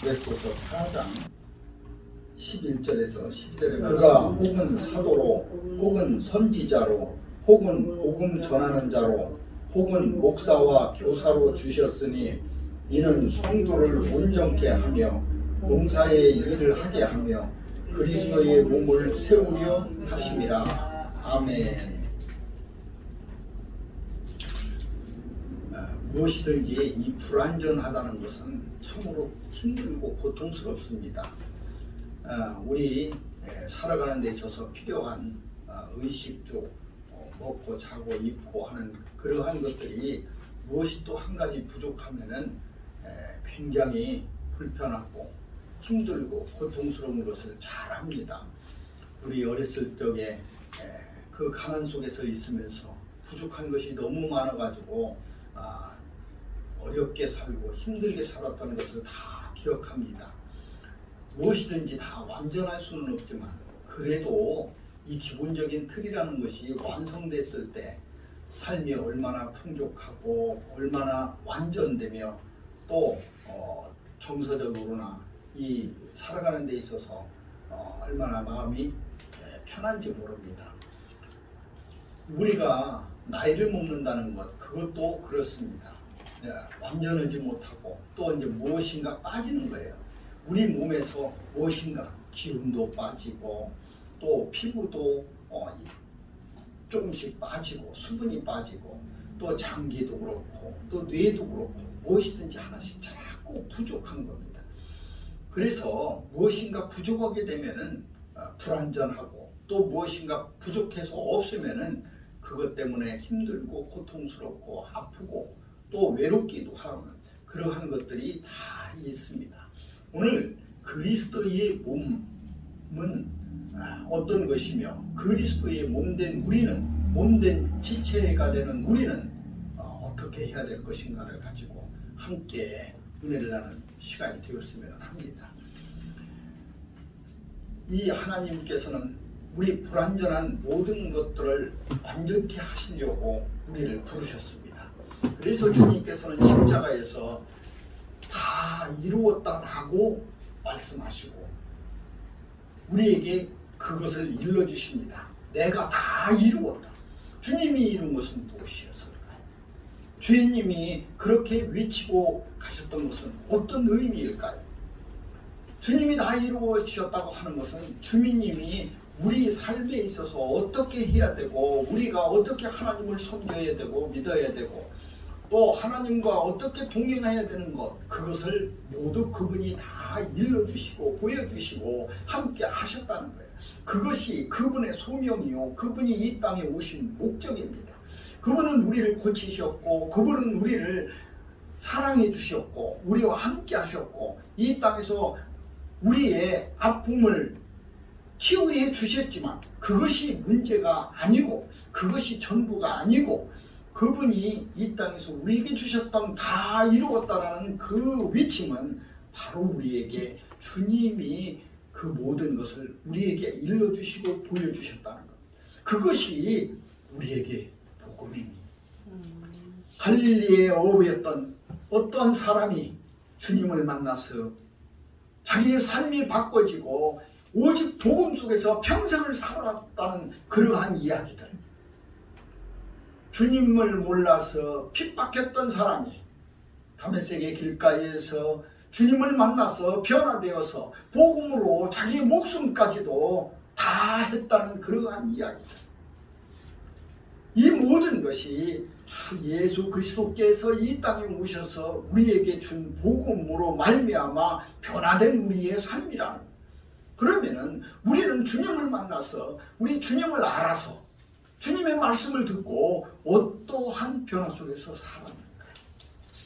에베소서 4장 11절에서 12절에 그가 혹은 사도로 혹은 선지자로 혹은 복음 전하는 자로 혹은 목사와 교사로 주셨으니 이는 성도를 온전케 하며 봉사의 일을 하게 하며 그리스도의 몸을 세우려 하심이라. 아멘. 무엇이든지 이 불완전하다는 것은 참으로 힘들고 고통스럽습니다. 우리 살아가는 데 있어서 필요한 의식주, 먹고 자고 입고 하는 그러한 것들이 무엇이 또 한 가지 부족하면은 굉장히 불편하고 힘들고 고통스러운 것을 잘 압니다. 우리 어렸을 적에 그 가난 속에서 있으면서 부족한 것이 너무 많아가지고 어렵게 살고 힘들게 살았던 것을 다 기억합니다. 무엇이든지 다 완전할 수는 없지만 그래도 이 기본적인 틀이라는 것이 완성됐을 때 삶이 얼마나 풍족하고 얼마나 완전되며 또 정서적으로나 이 살아가는 데 있어서 얼마나 마음이 편한지 모릅니다. 우리가 나이를 먹는다는 것, 그것도 그렇습니다. 완전하지 못하고 또 이제 무엇인가 빠지는 거예요. 우리 몸에서 무엇인가 기운도 빠지고 또 피부도 조금씩 빠지고 수분이 빠지고 또 장기도 그렇고 또 뇌도 그렇고 무엇이든지 하나씩 자꾸 부족한 겁니다. 그래서 무엇인가 부족하게 되면은 불완전하고 또 무엇인가 부족해서 없으면은 그것 때문에 힘들고 고통스럽고 아프고 또 외롭기도 하는 그러한 것들이 다 있습니다. 오늘 그리스도의 몸은 어떤 것이며 그리스도의 몸된 우리는, 몸된 지체가 되는 우리는 어떻게 해야 될 것인가를 가지고 함께 은혜를 나누는 시간이 되었으면 합니다. 이 하나님께서는 우리 불완전한 모든 것들을 완전케 하시려고 우리를 부르셨습니다. 그래서 주님께서는 십자가에서 다 이루었다라고 말씀하시고 우리에게 그것을 일러주십니다. 내가 다 이루었다. 주님이 이룬 것은 무엇이었을까요? 주님이 그렇게 외치고 가셨던 것은 어떤 의미일까요? 주님이 다 이루어주셨다고 하는 것은 주님이 우리 삶에 있어서 어떻게 해야 되고 우리가 어떻게 하나님을 섬겨야 되고 믿어야 되고 또 하나님과 어떻게 동행해야 되는 것, 그것을 모두 그분이 다 일러주시고 보여주시고 함께 하셨다는 거예요. 그것이 그분의 소명이요 그분이 이 땅에 오신 목적입니다. 그분은 우리를 고치셨고 그분은 우리를 사랑해 주셨고 우리와 함께 하셨고 이 땅에서 우리의 아픔을 치유해 주셨지만 그것이 문제가 아니고 그것이 전부가 아니고 그분이 이 땅에서 우리에게 주셨던 다 이루었다라는 그 외침은 바로 우리에게 주님이 그 모든 것을 우리에게 일러주시고 보여주셨다는 것. 그것이 우리에게 복음입니다. 갈릴리의 어부였던 어떤 사람이 주님을 만나서 자기의 삶이 바꿔지고 오직 복음 속에서 평생을 살았다는 그러한 이야기들. 주님을 몰라서 핍박했던 사람이 다메섹의 길가에서 주님을 만나서 변화되어서 복음으로 자기의 목숨까지도 다 했다는 그러한 이야기들. 이 모든 것이 예수 그리스도께서 이 땅에 오셔서 우리에게 준 복음으로 말미암아 변화된 우리의 삶이라는 거예요. 그러면은 우리는 주님을 만나서 우리 주님을 알아서 주님의 말씀을 듣고 어떠한 변화 속에서 살았는가,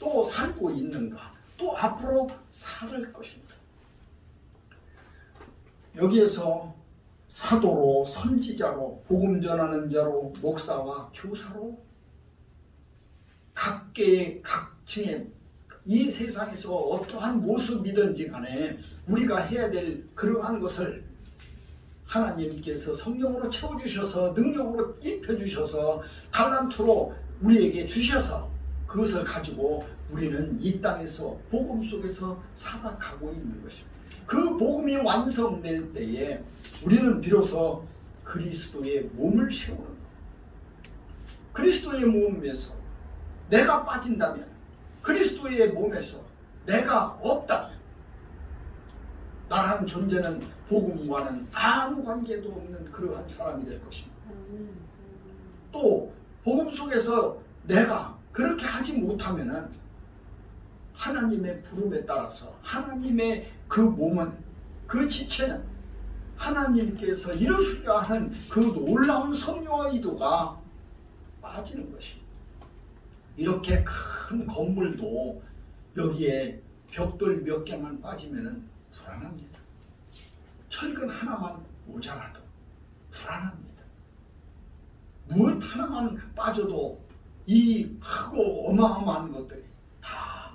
또 살고 있는가, 또 앞으로 살 것인가. 여기에서 사도로, 선지자로, 복음 전하는 자로, 목사와 교사로 각계의 각층의 이 세상에서 어떠한 모습이든지 간에 우리가 해야 될 그러한 것을 하나님께서 성령으로 채워주셔서 능력으로 입혀주셔서 달란트로 우리에게 주셔서 그것을 가지고 우리는 이 땅에서 복음 속에서 살아가고 있는 것입니다. 그 복음이 완성될 때에 우리는 비로소 그리스도의 몸을 세우는 것. 그리스도의 몸에서 내가 빠진다면, 그리스도의 몸에서 내가 없다면 나라는 존재는 복음과는 아무 관계도 없는 그러한 사람이 될 것입니다. 또 복음 속에서 내가 그렇게 하지 못하면은 하나님의 부름에 따라서 하나님의 그 몸은, 그 지체는 하나님께서 이루시려 하는 그 놀라운 섭리와 의도가 빠지는 것입니다. 이렇게 큰 건물도 여기에 벽돌 몇 개만 빠지면은 불안합니다. 철근 하나만 모자라도 불안합니다. 무엇 하나만 빠져도 이 크고 어마어마한 것들이 다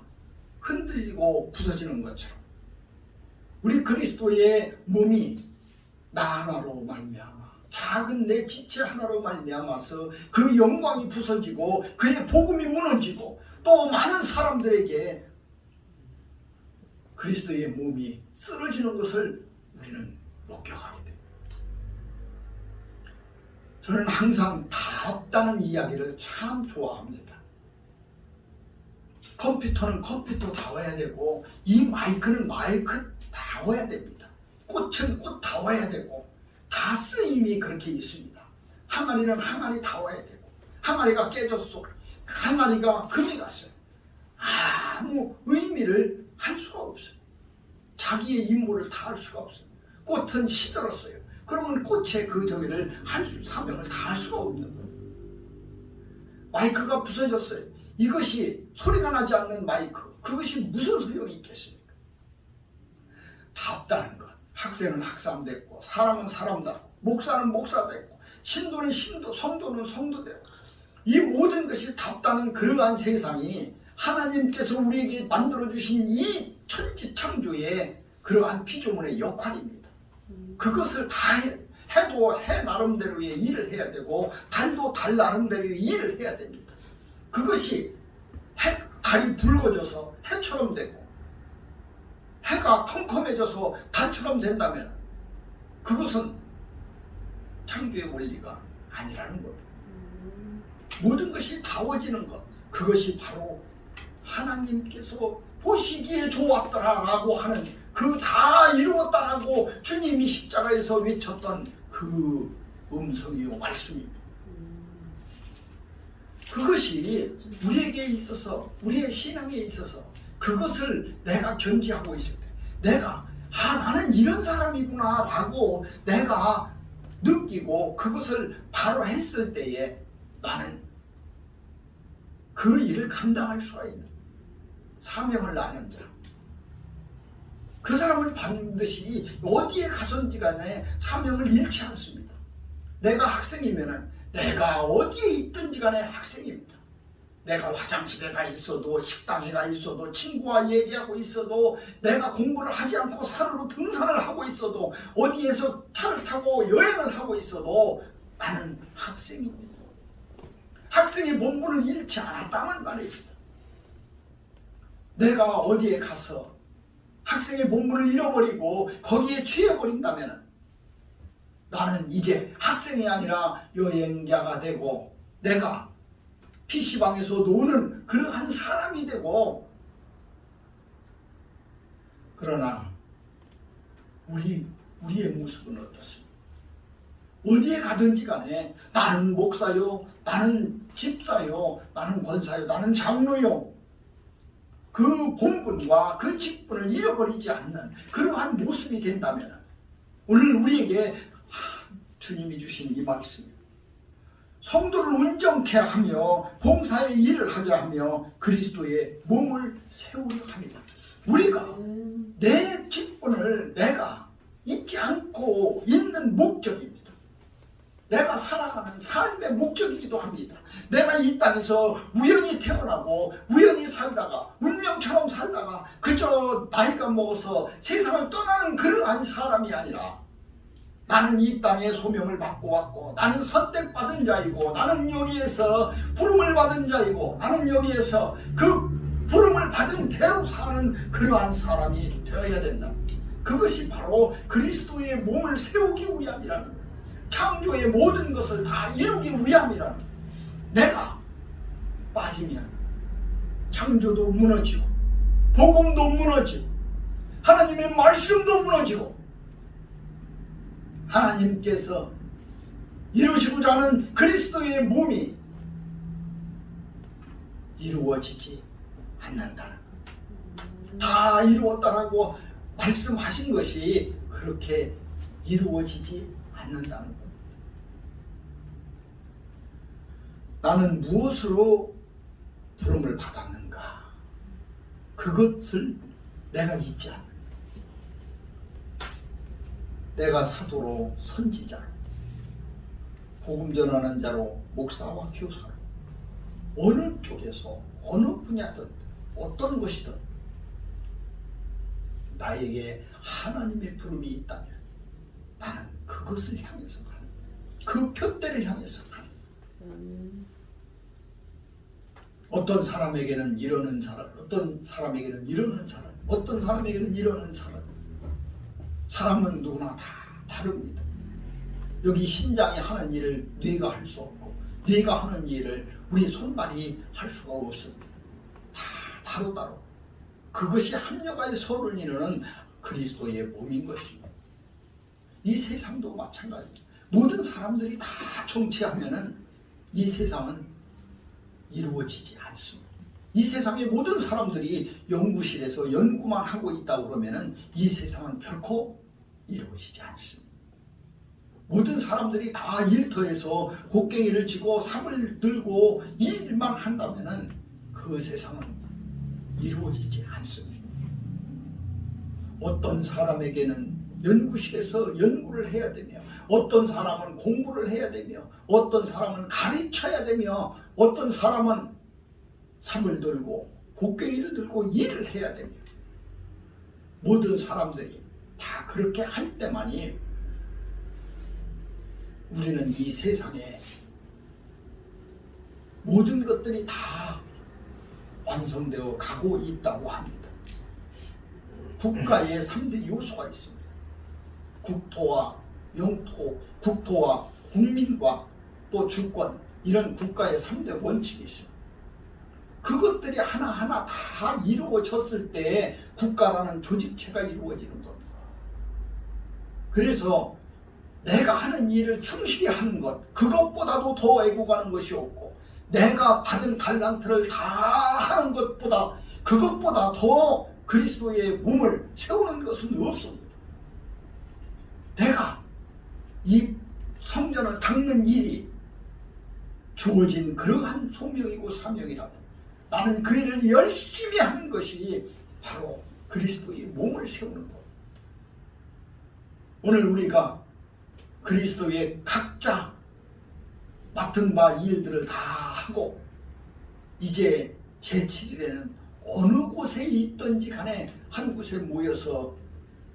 흔들리고 부서지는 것처럼 우리 그리스도의 몸이 나 하나로 말미암아, 작은 내 지체 하나로 말미암아서 그 영광이 부서지고 그의 복음이 무너지고 또 많은 사람들에게 그리스도의 몸이 쓰러지는 것을 우리는 목격하게 됩니다. 저는 항상 다 없다는 이야기를 참 좋아합니다. 컴퓨터는 컴퓨터 다워야 되고, 이 마이크는 마이크 다워야 됩니다. 꽃은 꽃 다워야 되고, 다 쓰임이 그렇게 있습니다. 항아리는 항아리 다워야 되고, 항아리가 깨졌어, 항아리가 금이 갔어요. 아무 의미를 할 수가 없어요. 자기의 임무를 다 할 수가 없어요. 꽃은 시들었어요. 그러면 꽃의 그 저기를 사명을 다 할 수가 없는 거예요. 마이크가 부서졌어요. 이것이 소리가 나지 않는 마이크, 그것이 무슨 소용이 있겠습니까? 다 없다는 것. 학생은 학생 됐고, 사람은 사람 됐고, 목사는 목사 됐고, 신도는 신도, 성도는 성도 됐고, 이 모든 것이 다 없다는 그러한 세상이 하나님께서 우리에게 만들어주신 이 천지창조의 그러한 피조물의 역할입니다. 그것을 다 해도 해 나름대로의 일을 해야 되고, 달도 달 나름대로의 일을 해야 됩니다. 그것이 달이 붉어져서 해처럼 되고, 해가 컴컴해져서 달처럼 된다면 그것은 창조의 원리가 아니라는 겁니다. 모든 것이 다워지는 것, 그것이 바로 하나님께서 보시기에 좋았더라라고 하는 그 다 이루었다라고 주님이 십자가에서 외쳤던 그 음성이요 말씀입니다. 그것이 우리에게 있어서, 우리의 신앙에 있어서 그것을 내가 견지하고 있을 때, 내가 나는 이런 사람이구나 라고 내가 느끼고 그것을 바로 했을 때에 나는 그 일을 감당할 수가 있는 사명을 아는 자, 그 사람은 반드시 어디에 가선지 간에 사명을 잃지 않습니다. 내가 학생이면은 내가 어디에 있든지 간에 학생입니다. 내가 화장실에 가 있어도, 식당에 가 있어도, 친구와 얘기하고 있어도, 내가 공부를 하지 않고 산으로 등산을 하고 있어도, 어디에서 차를 타고 여행을 하고 있어도 나는 학생입니다. 학생의 본분을 잃지 않았다는 말입니다. 내가 어디에 가서 학생의 본분을 잃어버리고 거기에 취해버린다면 나는 이제 학생이 아니라 여행자가 되고, 내가 PC방에서 노는 그러한 사람이 되고, 그러나 우리의 모습은 어떻습니까? 어디에 가든지 간에 나는 목사요, 나는 집사요, 나는 권사요, 나는 장로요, 그 본분과 그 직분을 잃어버리지 않는 그러한 모습이 된다면 오늘 우리에게 주님이 주신 이 말씀입니다. 성도를 온전케 하며 봉사의 일을 하게 하며 그리스도의 몸을 세우려 합니다. 우리가 내 직분을 내가 잊지 않고 있는 목적입니다. 내가 살아가는 삶의 목적이기도 합니다. 내가 이 땅에서 우연히 태어나고 우연히 살다가 운명처럼 살다가 그저 나이가 먹어서 세상을 떠나는 그러한 사람이 아니라 나는 이 땅에 소명을 받고 왔고, 나는 선택받은 자이고, 나는 여기에서 부름을 받은 자이고, 나는 여기에서 그 부름을 받은 대로 사는 그러한 사람이 되어야 된다. 그것이 바로 그리스도의 몸을 세우기 위함이라는 거예요. 창조의 모든 것을 다 이루기 위함이라는 거예요. 내가 빠지면 창조도 무너지고, 복음도 무너지고, 하나님의 말씀도 무너지고, 하나님께서 이루시고자 하는 그리스도의 몸이 이루어지지 않는다는 거예요. 다 이루었다라고 말씀하신 것이 그렇게 이루어지지 않는다는 거예요. 나는 무엇으로 부름을 받았는가? 그것을 내가 잊지 않는다. 내가 사도로, 선지자로, 복음 전하는 자로, 목사와 교사로, 어느 쪽에서 어느 분야든 어떤 것이든 나에게 하나님의 부름이 있다면 나는 그것을 향해서 가는 거야. 그 표대를 향해서 가는 거야. 어떤 사람에게는 이러는 사람, 어떤 사람에게는 이러는 사람, 어떤 사람에게는 이러는 사람. 사람은 누구나 다 다릅니다. 여기 신장이 하는 일을 뇌가 할 수 없고, 뇌가 하는 일을 우리 손발이 할 수가 없습니다. 다 다르다로. 그것이 합력하여 서로를 이루는 그리스도의 몸인 것입니다. 이 세상도 마찬가지입니다. 모든 사람들이 다 정치하면은 이 세상은 이루어지지 않습니다. 이 세상의 모든 사람들이 연구실에서 연구만 하고 있다고 그러면은 이 세상은 결코 이루어지지 않습니다. 모든 사람들이 다 일터에서 곡괭이를 쥐고 삽을 들고 일만 한다면은 그 세상은 이루어지지 않습니다. 어떤 사람에게는 연구실에서 연구를 해야 되며, 어떤 사람은 공부를 해야 되며, 어떤 사람은 가르쳐야 되며, 어떤 사람은 삽을 들고 곡괭이를 들고 일을 해야 되며, 모든 사람들이 다 그렇게 할 때만이 우리는 이 세상에 모든 것들이 다 완성되어 가고 있다고 합니다. 국가에 3대 요소가 있습니다. 국토와 영토, 국토와 국민과 또 주권, 이런 국가의 3대 원칙이 있습니다. 그것들이 하나하나 다 이루어졌을 때 국가라는 조직체가 이루어지는 겁니다. 그래서 내가 하는 일을 충실히 하는 것, 그것보다도 더 애국하는 것이 없고, 내가 받은 달란트를 다 하는 것보다, 그것보다 더 그리스도의 몸을 세우는 것은 없습니다. 내가 이 성전을 닦는 일이 주어진 그러한 소명이고 사명이라면 나는 그 일을 열심히 하는 것이 바로 그리스도의 몸을 세우는 것. 오늘 우리가 그리스도의 각자 맡은 바 일들을 다 하고 이제 제7일에는 어느 곳에 있든지 간에 한 곳에 모여서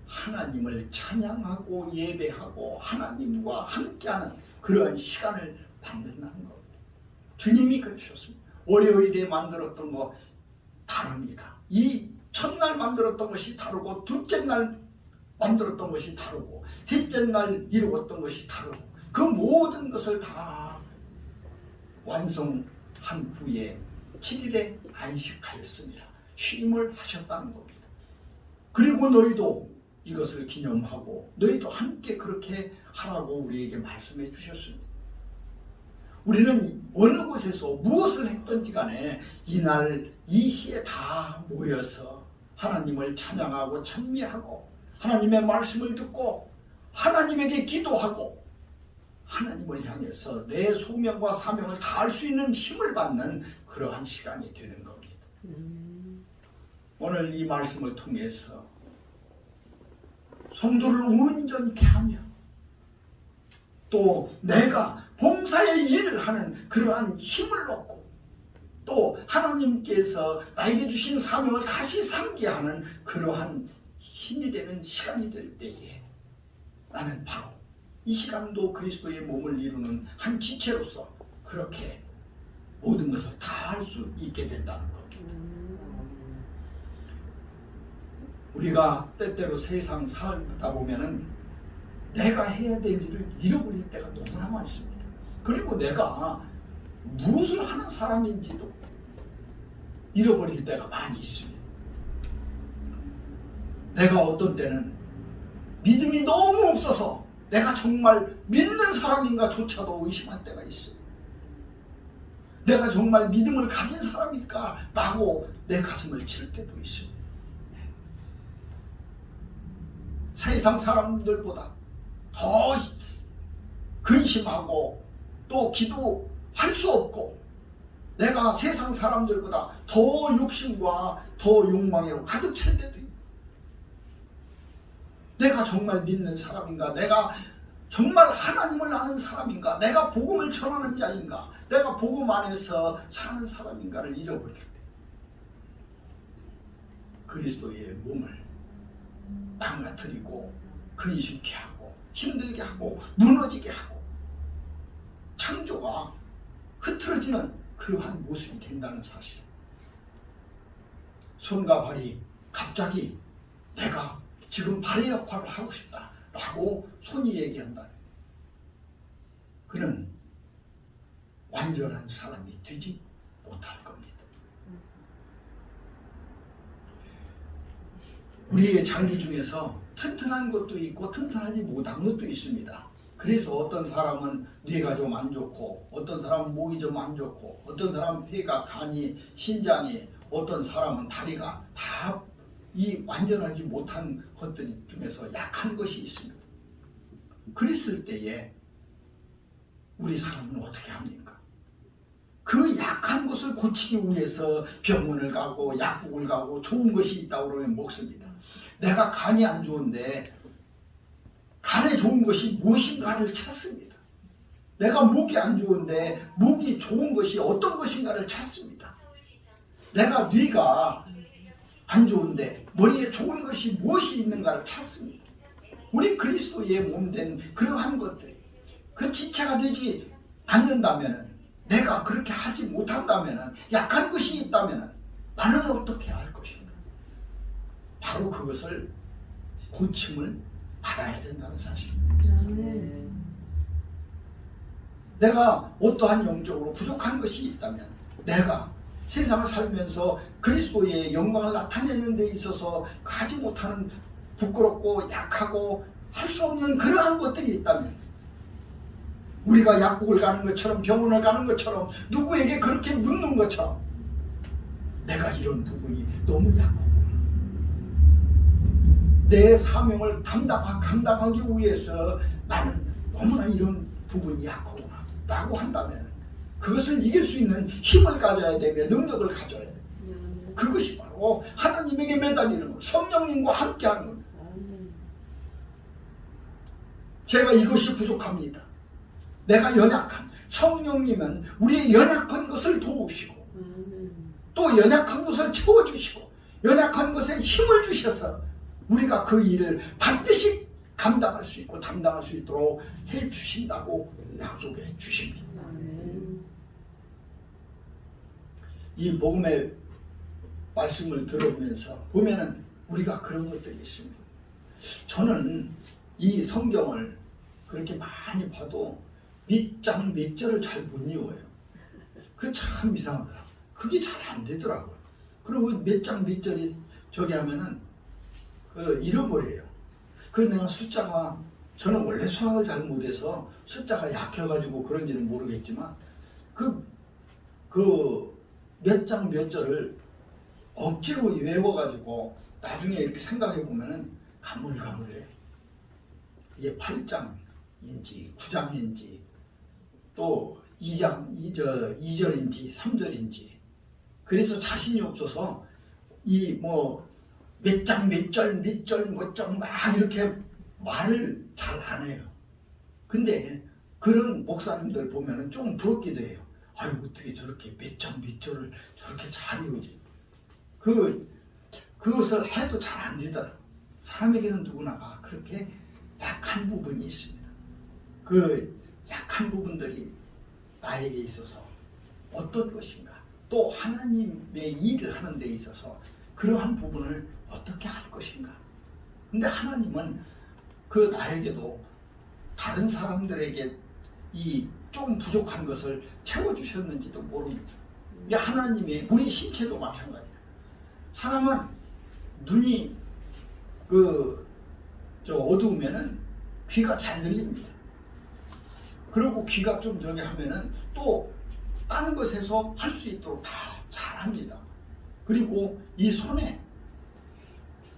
하나님을 찬양하고 예배하고 하나님과 함께하는 그러한 시간을 만든다는 겁니다. 주님이 그러셨습니다. 월요일에 만들었던 거 다릅니다. 이 첫날 만들었던 것이 다르고, 둘째 날 만들었던 것이 다르고, 셋째 날 이루었던 것이 다르고, 그 모든 것을 다 완성한 후에 7일에 안식하였습니다. 쉼을 하셨다는 겁니다. 그리고 너희도 이것을 기념하고 너희도 함께 그렇게 하라고 우리에게 말씀해 주셨습니다. 우리는 어느 곳에서 무엇을 했든지 간에 이날 이 시에 다 모여서 하나님을 찬양하고 찬미하고 하나님의 말씀을 듣고 하나님에게 기도하고 하나님을 향해서 내 소명과 사명을 다할 수 있는 힘을 받는 그러한 시간이 되는 겁니다. 오늘 이 말씀을 통해서 성도를 온전케 하며 또 내가 봉사의 일을 하는 그러한 힘을 얻고 또 하나님께서 나에게 주신 사명을 다시 상기하는 그러한 힘이 되는 시간이 될 때에 나는 바로 이 시간도 그리스도의 몸을 이루는 한 지체로서 그렇게 모든 것을 다 할 수 있게 된다는 겁니다. 우리가 때때로 세상 살다 보면은 내가 해야 될 일을 잃어버릴 때가 너무나 많습니다. 그리고 내가 무엇을 하는 사람인지도 잃어버릴 때가 많이 있습니다. 내가 어떤 때는 믿음이 너무 없어서 내가 정말 믿는 사람인가 조차도 의심할 때가 있어요. 내가 정말 믿음을 가진 사람일까 라고 내 가슴을 칠 때도 있습니다. 세상 사람들보다 더 근심하고 또 기도할 수 없고 내가 세상 사람들보다 더 욕심과 더 욕망으로 가득 찰 때도 있고 내가 정말 믿는 사람인가, 내가 정말 하나님을 아는 사람인가, 내가 복음을 전하는 자인가, 내가 복음 안에서 사는 사람인가를 잃어버릴 때 그리스도의 몸을 망가뜨리고 근심케 하고 힘들게 하고 무너지게 하고 창조가 흐트러지는 그러한 모습이 된다는 사실. 손과 발이 갑자기 내가 지금 발의 역할을 하고 싶다 라고 손이 얘기한다. 그는 완전한 사람이 되지 못할 겁니다. 우리의 장기 중에서 튼튼한 것도 있고 튼튼하지 못한 것도 있습니다. 그래서 어떤 사람은 뇌가 좀 안 좋고 어떤 사람은 목이 좀 안 좋고 어떤 사람은 폐가, 간이, 신장이, 어떤 사람은 다리가 다 이 완전하지 못한 것들 중에서 약한 것이 있습니다. 그랬을 때에 우리 사람은 어떻게 합니까? 그 약한 것을 고치기 위해서 병원을 가고 약국을 가고 좋은 것이 있다고 그러면 먹습니다. 내가 간이 안 좋은데 간에 좋은 것이 무엇인가를 찾습니다. 내가 목이 안 좋은데 목이 좋은 것이 어떤 것인가를 찾습니다. 내가 뇌가 안 좋은데 머리에 좋은 것이 무엇이 있는가를 찾습니다. 우리 그리스도의 몸된 그러한 것들이 그 지체가 되지 않는다면, 내가 그렇게 하지 못한다면, 약한 것이 있다면 나는 어떻게 할 것인가? 바로 그것을 고침을 받아야 된다는 사실입니다. 내가 어떠한 영적으로 부족한 것이 있다면, 내가 세상을 살면서 그리스도의 영광을 나타내는 데 있어서 하지 못하는 부끄럽고 약하고 할 수 없는 그러한 것들이 있다면, 우리가 약국을 가는 것처럼 병원을 가는 것처럼 누구에게 그렇게 묻는 것처럼 내가 이런 부분이 너무 약하구나, 내 사명을 감당하기 위해서 나는 너무나 이런 부분이 약하구나 라고 한다면 그것을 이길 수 있는 힘을 가져야 되며 능력을 가져야 돼요. 그것이 바로 하나님에게 매달리는 것, 성령님과 함께하는 겁니다. 제가 이것이 부족합니다. 내가 연약한, 성령님은 우리의 연약한 것을 도우시고 또 연약한 것을 채워주시고 연약한 것에 힘을 주셔서 우리가 그 일을 반드시 감당할 수 있고 담당할 수 있도록 해주신다고 약속해 주십니다. 이 복음의 말씀을 들어보면서 보면은 우리가 그런 것들이 있습니다. 저는 이 성경을 그렇게 많이 봐도 몇 장 몇 절을 잘 못 외워요. 그 참 이상하더라고요. 그게 잘 안 되더라고요. 그리고 몇 장 몇 절이 저기 하면은 잃어버려요. 그래서 내가 숫자가, 저는 원래 수학을 잘 못해서 숫자가 약해가지고 그런지는 모르겠지만 그 몇 장 몇 절을 억지로 외워가지고 나중에 이렇게 생각해 보면은 가물가물해요. 이게 8장인지 9장인지 또 2절인지 3절인지 그래서 자신이 없어서 이 뭐 몇 장 몇 절 몇 절 몇 장 막 이렇게 말을 잘 안 해요. 근데 그런 목사님들 보면은 좀 부럽기도 해요. 아유, 어떻게 저렇게 몇 장 몇 절을 저렇게 잘 외우지. 그것을 해도 잘 안 되더라. 사람에게는 누구나가 그렇게 약한 부분이 있습니다. 그 약한 부분들이 나에게 있어서 어떤 것인가, 또 하나님의 일을 하는 데 있어서 그러한 부분을 어떻게 할 것인가. 근데 하나님은 그 나에게도 다른 사람들에게 이 좀 부족한 것을 채워주셨는지도 모릅니다. 이게 하나님이, 우리 신체도 마찬가지예요. 사람은 눈이 어두우면은 귀가 잘 들립니다. 그리고 귀가 좀 저기 하면은 또 다른 것에서 할 수 있도록 다 잘합니다. 그리고 이 손에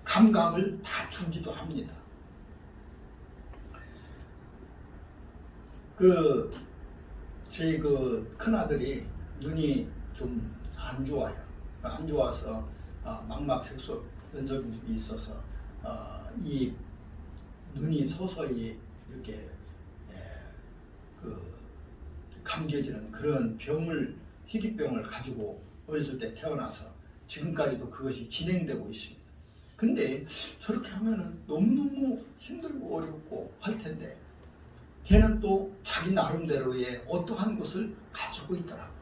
감각을 다 주기도 합니다. 저희 큰아들이 눈이 좀 안 좋아요. 안 좋아서 망막색소 변성이 있어서 이 눈이 서서히 이렇게 감겨지는 그런 희귀병을 가지고 어렸을 때 태어나서 지금까지도 그것이 진행되고 있습니다. 근데 저렇게 하면은 너무너무 힘들고 어렵고 할 텐데 걔는 또 자기 나름대로의 어떠한 것을 가지고 있더라고요.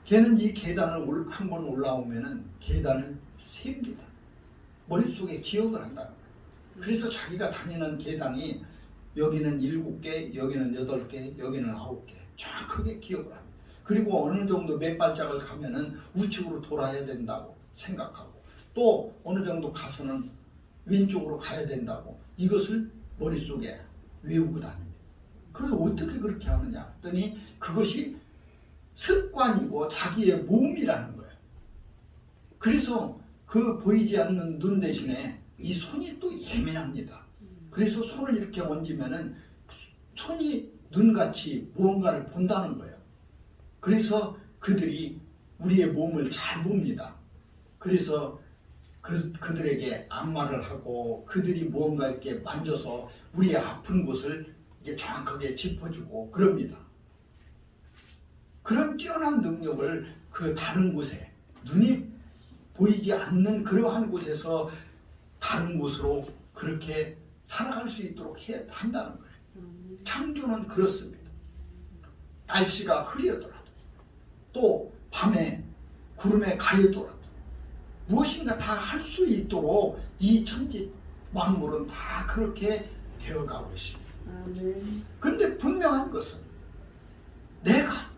걔는 이 계단을 한번 올라오면은 계단을 셉니다. 머릿속에 기억을 한다는 거예요. 그래서 자기가 다니는 계단이 여기는 7개, 여기는 8개, 여기는 9개 정확하게 기억을 합니다. 그리고 어느 정도 몇 발짝을 가면은 우측으로 돌아야 된다고 생각하고, 또 어느 정도 가서는 왼쪽으로 가야 된다고 이것을 머릿속에 외우고 다닙니다. 그래서 어떻게 그렇게 하느냐 했더니 그것이 습관이고 자기의 몸이라는 거예요. 그래서 그 보이지 않는 눈 대신에 이 손이 또 예민합니다. 그래서 손을 이렇게 얹으면은 손이 눈같이 무언가를 본다는 거예요. 그래서 그들이 우리의 몸을 잘 봅니다. 그래서 그들에게 안마를 하고 그들이 무언가 이렇게 만져서 우리의 아픈 곳을 이게 정확하게 짚어주고 그럽니다. 그런 뛰어난 능력을 그 다른 곳에, 눈이 보이지 않는 그러한 곳에서 다른 곳으로 그렇게 살아갈 수 있도록 한다는 거예요. 창조는 그렇습니다. 날씨가 흐리더라도, 또 밤에 구름에 가려더라도 무엇인가 다 할 수 있도록 이 천지 만물은 다 그렇게 되어가고 있습니다. 그런데 분명한 것은 내가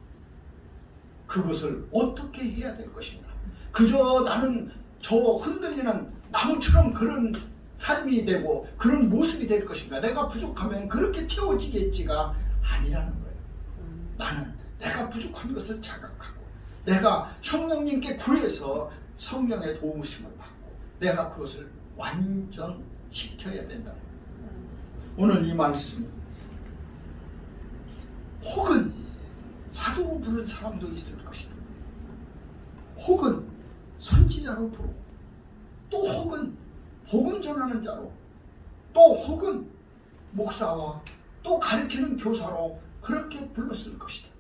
그것을 어떻게 해야 될 것인가. 그저 나는 저 흔들리는 나무처럼 그런 삶이 되고 그런 모습이 될 것인가. 내가 부족하면 그렇게 채워지겠지가 아니라는 거예요. 나는 내가 부족한 것을 자각하고 내가 성령님께 구해서 성령의 도우심을 받고 내가 그것을 완전시켜야 된다는 거예요. 오늘 이 말씀, 혹은 사도로 부른 사람도 있을 것이다. 혹은 선지자로 부르고, 또 혹은 복음 전하는 자로, 또 혹은 목사와 또 가르치는 교사로 그렇게 불렀을 것이다.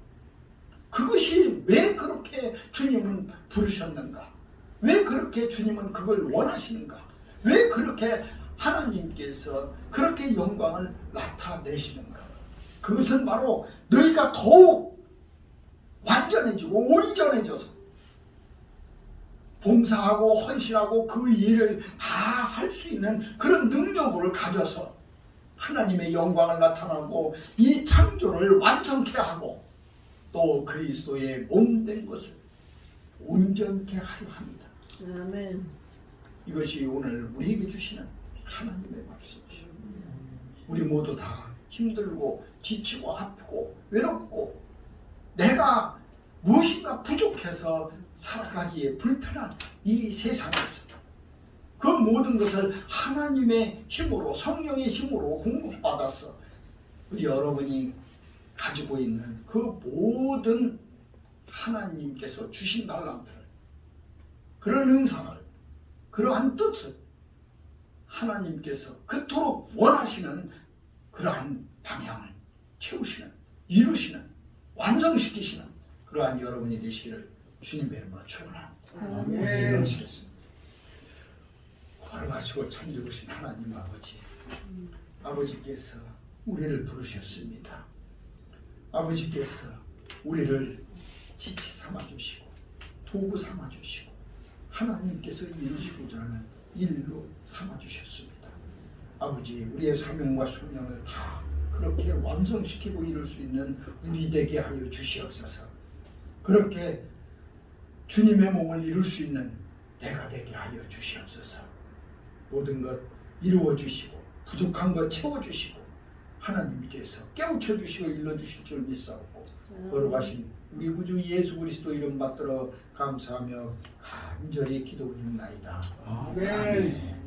그것이 왜 그렇게 주님은 부르셨는가? 왜 그렇게 주님은 그걸 원하시는가? 왜 그렇게 하나님께서 그렇게 영광을 나타내시는가? 그것은 바로 너희가 더욱 완전해지고 온전해져서 봉사하고 헌신하고 그 일을 다 할 수 있는 그런 능력을 가져서 하나님의 영광을 나타나고 이 창조를 완성케 하고 또 그리스도의 몸된 것을 온전케 하려 합니다. 아멘. 이것이 오늘 우리에게 주시는 하나님의 말씀이죠. 우리 모두 다 힘들고 지치고 아프고 외롭고 내가 무엇인가 부족해서 살아가기에 불편한 이 세상에서 그 모든 것을 하나님의 힘으로, 성령의 힘으로 공급받아서 우리 여러분이 가지고 있는 그 모든 하나님께서 주신 달란트를, 그런 은사를, 그러한 뜻을 하나님께서 그토록 원하시는 그러한 방향을 채우시는, 이루시는, 완성시키시는 그러한 여러분이 되시기를 주님의 이름으로 축원합니다. 기도하시겠습니다. 걸어가시고 천지로신 하나님 아버지, 아버지께서 우리를 부르셨습니다. 아버지께서 우리를 지체 삼아주시고 도구 삼아주시고 하나님께서 이루시고자 하는 일로 삼아주셨습니다. 아버지, 우리의 사명과 소명을 다 그렇게 완성시키고 이룰 수 있는 우리 되게 하여 주시옵소서. 그렇게 주님의 몸을 이룰 수 있는 내가 되게 하여 주시옵소서. 모든 것 이루어 주시고 부족한 것 채워 주시고 하나님께서 깨우쳐 주시고 일러 주실 줄 믿사옵고 거룩하신 우리 구주 예수 그리스도 이름 받들어 감사하며 간절히 기도 올립나이다. 아멘.